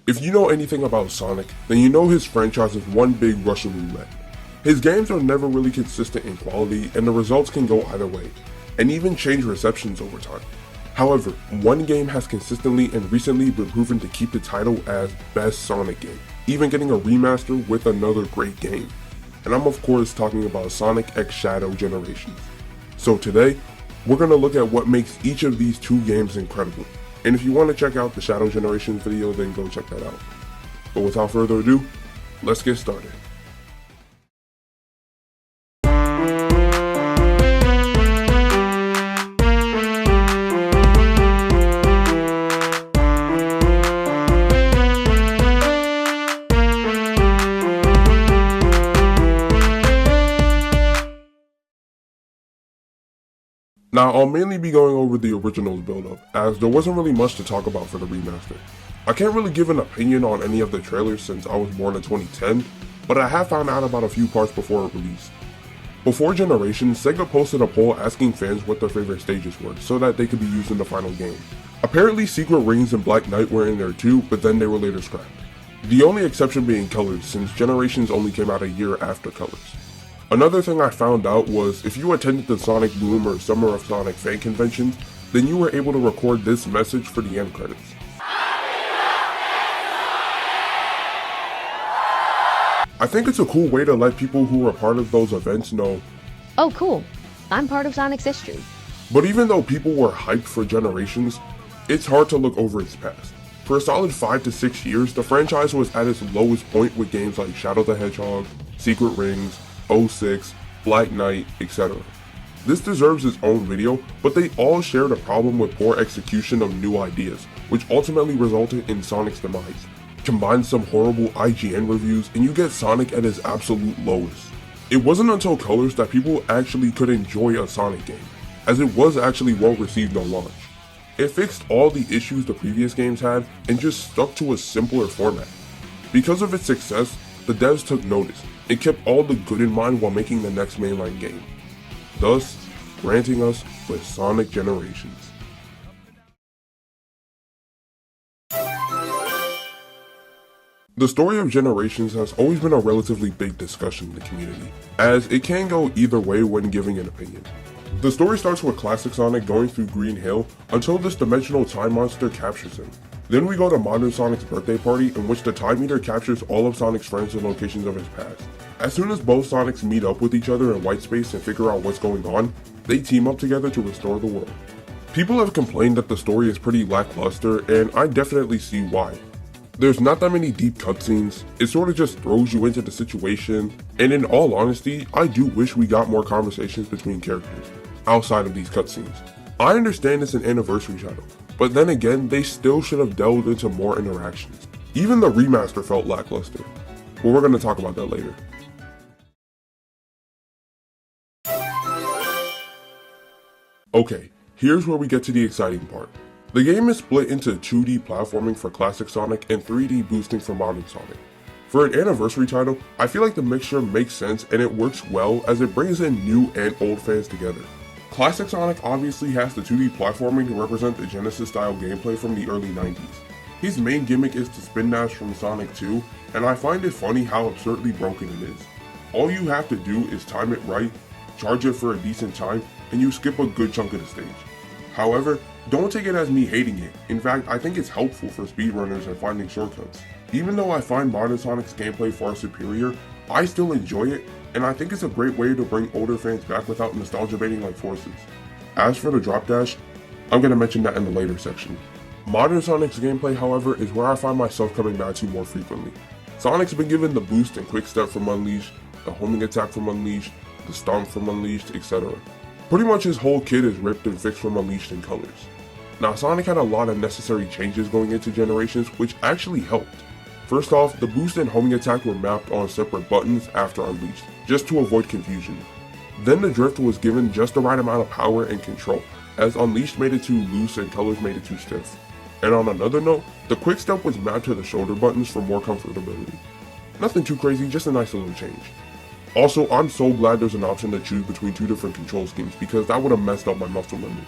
If you know anything about Sonic, then you know his franchise is one big Russian roulette. His games are never really consistent in quality, and the results can go either way, and even change receptions over time. However, one game has consistently and recently been proven to keep the title as best Sonic game, even getting a remaster with another great game. And I'm of course talking about Sonic X Shadow Generations. So today, we're going to look at what makes each of these two games incredible. And if you want to check out the Shadow Generations video, then go check that out. But without further ado, let's get started. Now, I'll mainly be going over the original's build-up, as there wasn't really much to talk about for the remaster. I can't really give an opinion on any of the trailers since I was born in 2010, but I have found out about a few parts before it released. Before Generations, Sega posted a poll asking fans what their favorite stages were, so that they could be used in the final game. Apparently Secret Rings and Black Knight were in there too, but then they were later scrapped. The only exception being Colors, since Generations only came out a year after Colors. Another thing I found out was if you attended the Sonic Boom or Summer of Sonic fan conventions, then you were able to record this message for the end credits. I think it's a cool way to let people who were a part of those events know, oh cool, I'm part of Sonic's history. But even though people were hyped for Generations, it's hard to look over its past. For a solid 5 to 6 years, the franchise was at its lowest point with games like Shadow the Hedgehog, Secret Rings, 06, Black Knight, etc. This deserves its own video, but they all shared a problem with poor execution of new ideas, which ultimately resulted in Sonic's demise. Combine some horrible IGN reviews and you get Sonic at his absolute lowest. It wasn't until Colors that people actually could enjoy a Sonic game, as it was actually well received on launch. It fixed all the issues the previous games had and just stuck to a simpler format. Because of its success, the devs took notice and kept all the good in mind while making the next mainline game, thus granting us with Sonic Generations. The story of Generations has always been a relatively big discussion in the community, as it can go either way when giving an opinion. The story starts with classic Sonic going through Green Hill until this dimensional time monster captures him. Then we go to modern Sonic's birthday party, in which the time meter captures all of Sonic's friends and locations of his past. As soon as both Sonics meet up with each other in white space and figure out what's going on, they team up together to restore the world. People have complained that the story is pretty lackluster, and I definitely see why. There's not that many deep cutscenes, it sort of just throws you into the situation, and in all honesty, I do wish we got more conversations between characters, outside of these cutscenes. I understand it's an anniversary title, but then again, they still should have delved into more interactions. Even the remaster felt lackluster, but we're going to talk about that later. Okay, here's where we get to the exciting part. The game is split into 2D platforming for classic Sonic and 3D boosting for modern Sonic. For an anniversary title, I feel like the mixture makes sense and it works well as it brings in new and old fans together. Classic Sonic obviously has the 2D platforming to represent the Genesis style gameplay from the early 90s. His main gimmick is the spin dash from Sonic 2, and I find it funny how absurdly broken it is. All you have to do is time it right, charge it for a decent time, and you skip a good chunk of the stage. However, don't take it as me hating it. In fact, I think it's helpful for speedrunners and finding shortcuts. Even though I find modern Sonic's gameplay far superior, I still enjoy it, and I think it's a great way to bring older fans back without nostalgia baiting like forces. As for the drop dash, I'm going to mention that in the later section. Modern Sonic's gameplay, however, is where I find myself coming back to more frequently. Sonic's been given the boost and quick step from Unleashed, the homing attack from Unleashed, the stomp from Unleashed, etc. Pretty much his whole kit is ripped and fixed from Unleashed in Colors. Now, Sonic had a lot of necessary changes going into Generations, which actually helped. First off, the boost and homing attack were mapped on separate buttons after Unleashed, just to avoid confusion. Then the drift was given just the right amount of power and control, as Unleashed made it too loose and Colors made it too stiff. And on another note, the quick step was mapped to the shoulder buttons for more comfortability. Nothing too crazy, just a nice little change. Also, I'm so glad there's an option to choose between two different control schemes because that would have messed up my muscle memory.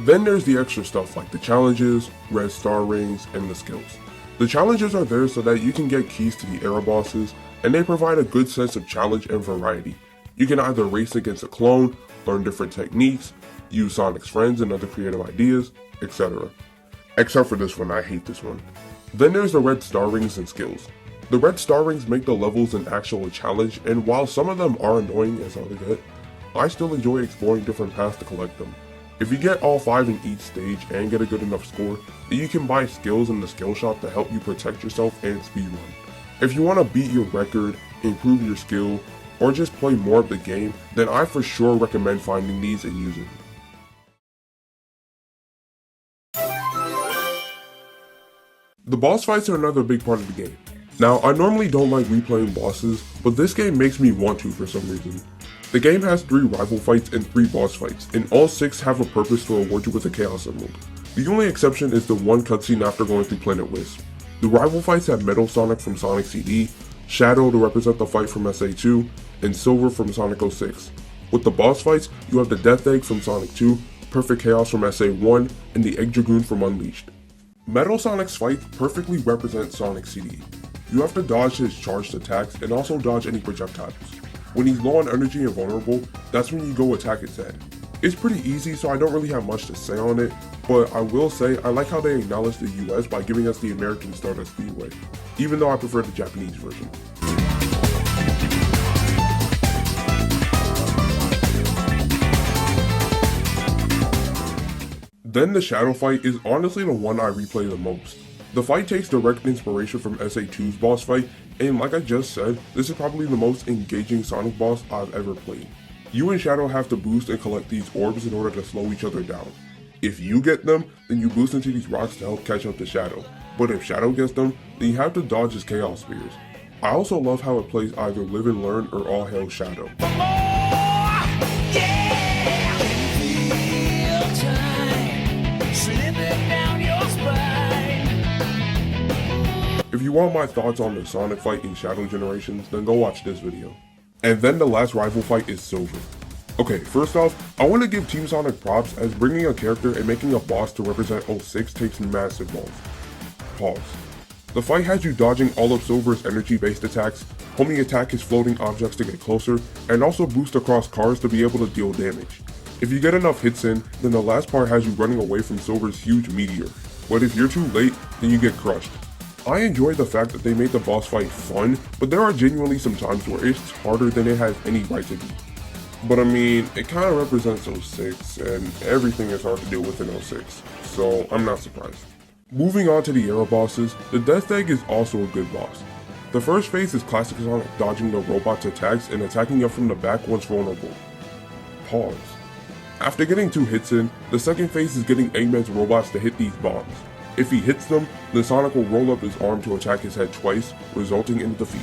Then there's the extra stuff like the challenges, red star rings, and the skills. The challenges are there so that you can get keys to the era bosses, and they provide a good sense of challenge and variety. You can either race against a clone, learn different techniques, use Sonic's friends and other creative ideas, etc. Except for this one, I hate this one. Then there's the red star rings and skills. The red star rings make the levels an actual challenge, and while some of them are annoying as how to get, I still enjoy exploring different paths to collect them. If you get all 5 in each stage and get a good enough score, then you can buy skills in the skill shop to help you protect yourself and speedrun. If you want to beat your record, improve your skill, or just play more of the game, then I for sure recommend finding these and using them. The boss fights are another big part of the game. Now, I normally don't like replaying bosses, but this game makes me want to for some reason. The game has 3 rival fights and 3 boss fights, and all 6 have a purpose to reward you with a Chaos Emerald. The only exception is the one cutscene after going through Planet Wisp. The rival fights have Metal Sonic from Sonic CD, Shadow to represent the fight from SA2, and Silver from Sonic 06. With the boss fights, you have the Death Egg from Sonic 2, Perfect Chaos from SA1, and the Egg Dragoon from Unleashed. Metal Sonic's fights perfectly represent Sonic CD. You have to dodge his charged attacks and also dodge any projectiles. When he's low on energy and vulnerable, that's when you go attack his head. It's pretty easy, so I don't really have much to say on it, but I will say I like how they acknowledge the US by giving us the American Stardust Speedway, even though I prefer the Japanese version. Then the Shadow fight is honestly the one I replay the most. The fight takes direct inspiration from SA2's boss fight, and like I just said, this is probably the most engaging Sonic boss I've ever played. You and Shadow have to boost and collect these orbs in order to slow each other down. If you get them, then you boost into these rocks to help catch up to Shadow, but if Shadow gets them, then you have to dodge his Chaos Spears. I also love how it plays either Live and Learn or All Hail Shadow. If you want my thoughts on the Sonic fight in Shadow Generations, then go watch this video. And then the last rival fight is Silver. Okay, first off, I want to give Team Sonic props as bringing a character and making a boss to represent 06 takes massive balls. Pause. The fight has you dodging all of Silver's energy-based attacks, homing attack his floating objects to get closer, and also boost across cars to be able to deal damage. If you get enough hits in, then the last part has you running away from Silver's huge meteor, but if you're too late, then you get crushed. I enjoy the fact that they made the boss fight fun, but there are genuinely some times where it's harder than it has any right to be. But I mean, it kind of represents 06, and everything is hard to deal with in 06, so I'm not surprised. Moving on to the era bosses, the Death Egg is also a good boss. The first phase is classic Sonic dodging the robot's attacks and attacking up from the back once vulnerable. Pause. After getting 2 hits in, the second phase is getting Eggman's robots to hit these bombs. If he hits them, then Sonic will roll up his arm to attack his head twice, resulting in defeat.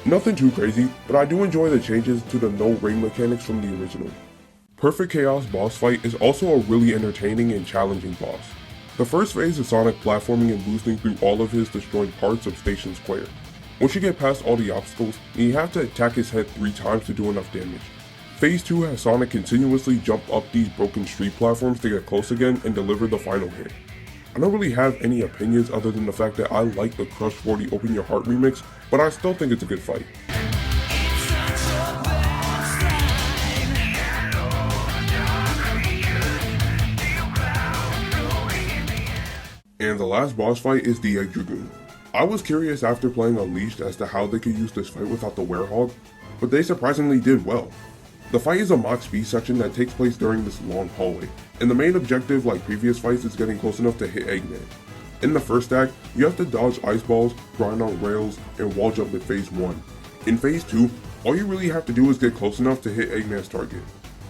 Nothing too crazy, but I do enjoy the changes to the no ring mechanics from the original. Perfect Chaos boss fight is also a really entertaining and challenging boss. The first phase is Sonic platforming and boosting through all of his destroyed parts of Station Square. Once you get past all the obstacles, you have to attack his head 3 times to do enough damage. Phase 2 has Sonic continuously jump up these broken street platforms to get close again and deliver the final hit. I don't really have any opinions other than the fact that I like the Crush 40 Open Your Heart remix, but I still think it's a good fight. And the last boss fight is the Egg Dragoon. I was curious after playing Unleashed as to how they could use this fight without the Werehog, but they surprisingly did well. The fight is a Mach speed section that takes place during this long hallway, and the main objective, like previous fights, is getting close enough to hit Eggman. In the first act, you have to dodge ice balls, grind on rails, and wall jump in phase 1. In phase 2, all you really have to do is get close enough to hit Eggman's target.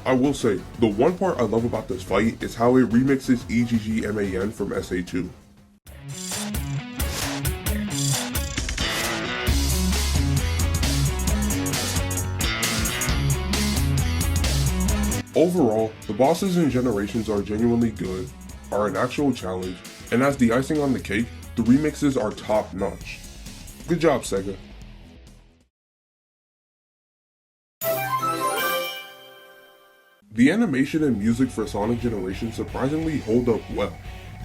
I will say, the one part I love about this fight is how it remixes E.G.G.M.A.N from SA2. Overall, the bosses in Generations are genuinely good, are an actual challenge, and as the icing on the cake, the remixes are top notch. Good job, Sega. The animation and music for Sonic Generations surprisingly hold up well.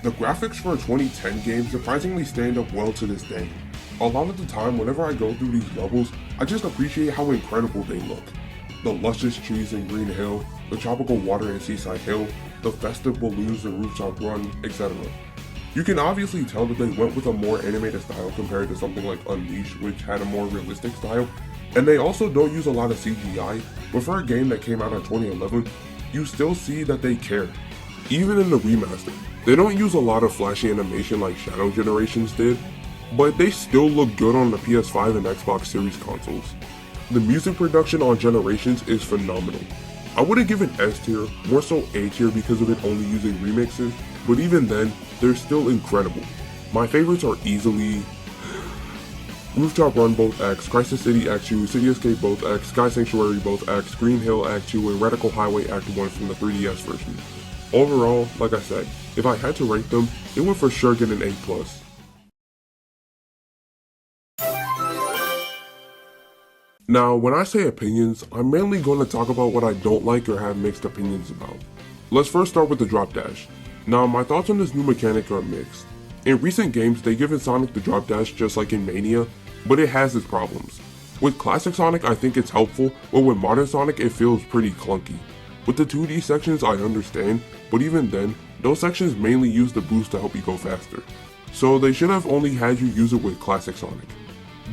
The graphics for a 2010 game surprisingly stand up well to this day. A lot of the time, whenever I go through these levels, I just appreciate how incredible they look. The luscious trees in Green Hill, the tropical water in Seaside Hill, the festive balloons in Rooftop Run, etc. You can obviously tell that they went with a more animated style compared to something like Unleashed, which had a more realistic style, and they also don't use a lot of CGI, but for a game that came out in 2011, you still see that they care. Even in the remaster, they don't use a lot of flashy animation like Shadow Generations did, but they still look good on the PS5 and Xbox Series consoles. The music production on Generations is phenomenal. I would've given S tier, more so A tier because of it only using remixes, but even then, they're still incredible. My favorites are easily Rooftop Run both X, Crisis City Act 2, City Escape both X, Sky Sanctuary both X, Green Hill Act 2, and Radical Highway Act 1 from the 3DS version. Overall, like I said, if I had to rank them, it would for sure get an A+. Now, when I say opinions, I'm mainly going to talk about what I don't like or have mixed opinions about. Let's first start with the drop dash. Now, my thoughts on this new mechanic are mixed. In recent games, they've given Sonic the drop dash just like in Mania, but it has its problems. With classic Sonic, I think it's helpful, but with modern Sonic, it feels pretty clunky. With the 2D sections, I understand, but even then, those sections mainly use the boost to help you go faster. So they should have only had you use it with classic Sonic.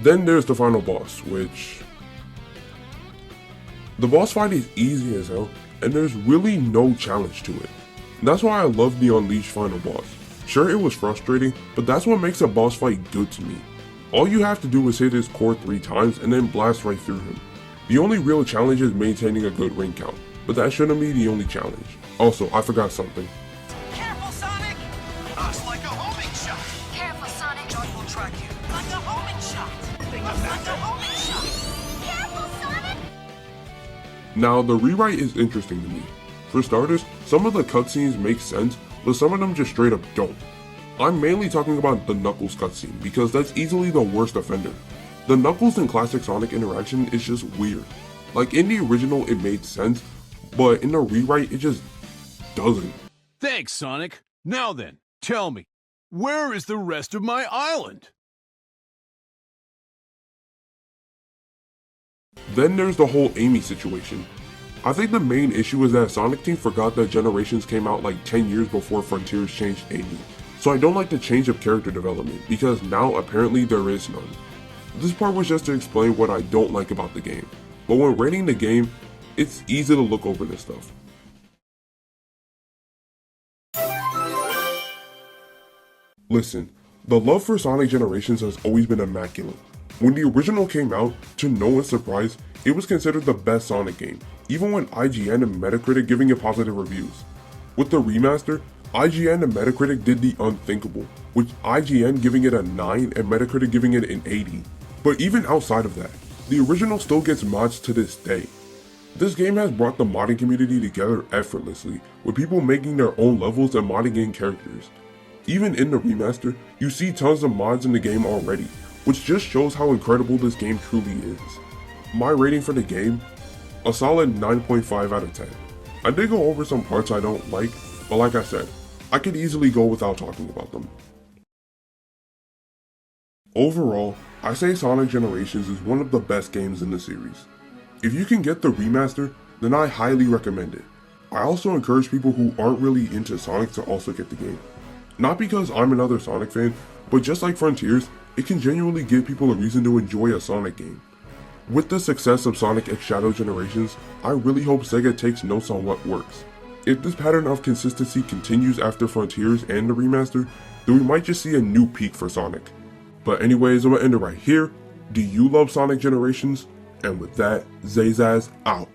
Then there's the final boss, which... The boss fight is easy as hell, and there's really no challenge to it. That's why I love the Unleashed final boss. Sure, it was frustrating, but that's what makes a boss fight good to me. All you have to do is hit his core 3 times and then blast right through him. The only real challenge is maintaining a good ring count, but that shouldn't be the only challenge. Also, I forgot something. Careful, Sonic! Looks like a homing shot! Careful, Sonic! John will track you. Like a homing shot! Like a homing shot! Careful, Sonic! Now, the rewrite is interesting to me. For starters, some of the cutscenes make sense, but some of them just straight up don't. I'm mainly talking about the Knuckles cutscene, because that's easily the worst offender. The Knuckles and classic Sonic interaction is just weird. Like in the original it made sense, but in the rewrite it just doesn't. Thanks, Sonic. Now then, tell me, where is the rest of my island? Then there's the whole Amy situation. I think the main issue is that Sonic Team forgot that Generations came out like 10 years before Frontiers changed Amy. So I don't like the change of character development, because now apparently there is none. This part was just to explain what I don't like about the game, but when rating the game, it's easy to look over this stuff. Listen, the love for Sonic Generations has always been immaculate. When the original came out, to no one's surprise, it was considered the best Sonic game, even when IGN and Metacritic giving it positive reviews. With the remaster, IGN and Metacritic did the unthinkable, with IGN giving it a 9 and Metacritic giving it an 80. But even outside of that, the original still gets mods to this day. This game has brought the modding community together effortlessly, with people making their own levels and modding in characters. Even in the remaster, you see tons of mods in the game already, which just shows how incredible this game truly is. My rating for the game? A solid 9.5 out of 10. I did go over some parts I don't like, but like I said, I could easily go without talking about them. Overall, I say Sonic Generations is one of the best games in the series. If you can get the remaster, then I highly recommend it. I also encourage people who aren't really into Sonic to also get the game. Not because I'm another Sonic fan, but just like Frontiers, it can genuinely give people a reason to enjoy a Sonic game. With the success of Sonic X Shadow Generations, I really hope Sega takes notes on what works. If this pattern of consistency continues after Frontiers and the remaster, then we might just see a new peak for Sonic. But anyways, I'm gonna end it right here. Do you love Sonic Generations? And with that, Zazaz out.